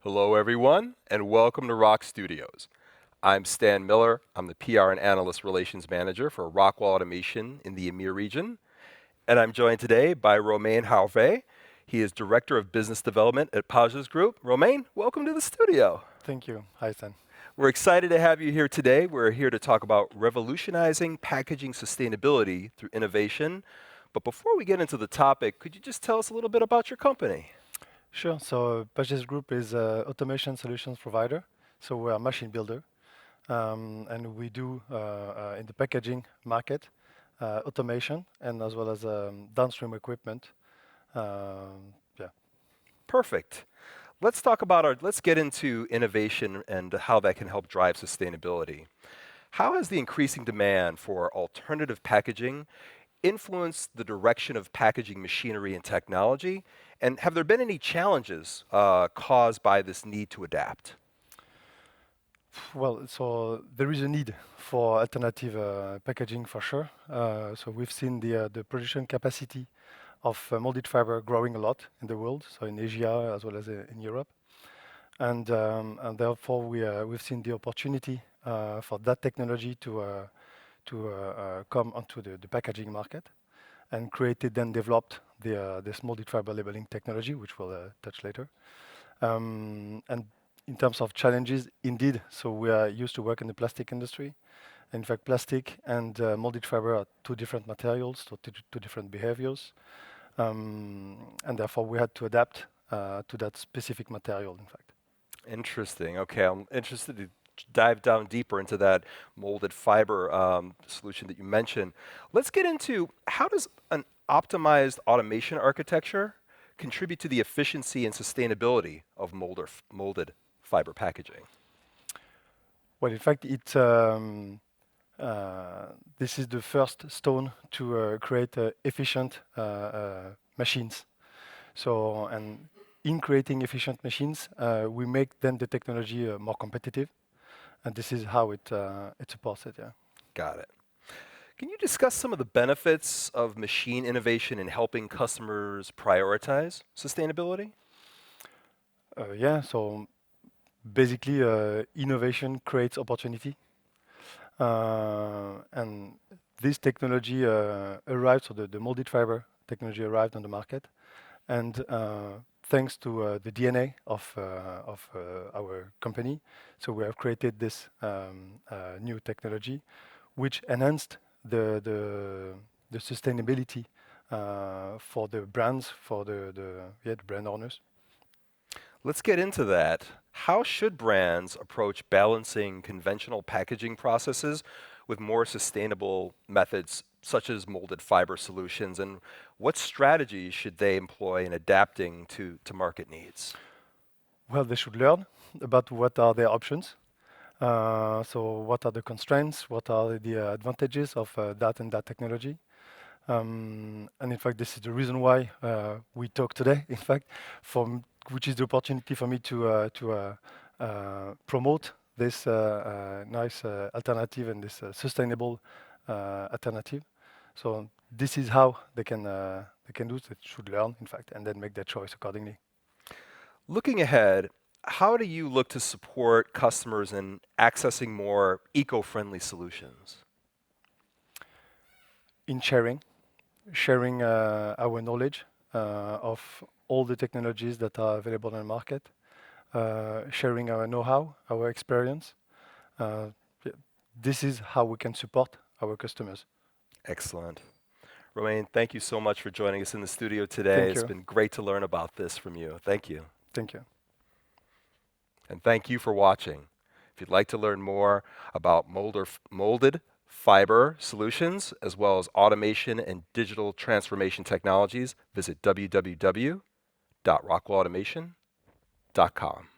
Hello, everyone, and welcome to ROKStudios. I'm Stan Miller. I'm the PR and Analyst Relations Manager for Rockwell Automation in the EMEA region. And I'm joined today by Romain Hervé. He is Director of Business Development at Pagès Group. Romain, welcome to the studio. Thank you. Hi, Stan. We're excited to have you here today. We're here to talk about revolutionizing packaging sustainability through innovation. But before we get into the topic, could you just tell us a little bit about your company? Sure. So Pagès Group is an automation solutions provider. So we're a machine builder, and we do in the packaging market automation and as well as downstream equipment. Yeah. Perfect. Let's get into innovation and how that can help drive sustainability. How has the increasing demand for alternative packaging influenced the direction of packaging machinery and technology? And have there been any challenges caused by this need to adapt? Well, so there is a need for alternative packaging for sure. So we've seen the production capacity of molded fiber growing a lot in the world, so in Asia as well as in Europe. And therefore we've seen the opportunity for that technology to come onto the packaging market and created and developed this molded fiber labeling technology, which we'll touch later. And in terms of challenges, indeed, so we are used to work in the plastic industry. In fact, plastic and molded fiber are two different materials, so two different behaviors. And therefore we had to adapt to that specific material, in fact. Interesting. Okay, I'm interested to dive down deeper into that molded fiber solution that you mentioned. Let's get into how does an optimized automation architecture contribute to the efficiency and sustainability of molded fiber packaging? Well, in fact, this is the first stone to create efficient machines. So, and in creating efficient machines, we make then the technology more competitive, and this is how it supports it. Yeah. Got it. Can you discuss some of the benefits of machine innovation in helping customers prioritize sustainability? Yeah. So basically, innovation creates opportunity, and this technology arrived. So the molded fiber technology arrived on the market, and thanks to the DNA of our company, so we have created this new technology, which enhanced the sustainability for the brands, for the brand owners. Let's get into that. How should brands approach balancing conventional packaging processes with more sustainable methods, such as molded fiber solutions? And what strategies should they employ in adapting to market needs? Well, they should learn about what are their options. So what are the constraints? What are the advantages of that and that technology? And in fact, this is the reason why we talk today. In fact, which is the opportunity for me to promote this nice alternative and this sustainable alternative. So this is how they can do it. They should learn, in fact, and then make their choice accordingly. Looking ahead, how do you look to support customers in accessing more eco-friendly solutions? In sharing our knowledge of all the technologies that are available on the market, sharing our know-how, our experience. This is how we can support our customers. Excellent. Romain, thank you so much for joining us in the studio today. Thank It's you. been great to learn about this from you. Thank you. Thank you. And thank you for watching. If you'd like to learn more about molded fiber solutions, as well as automation and digital transformation technologies, visit www.rockwellautomation.com.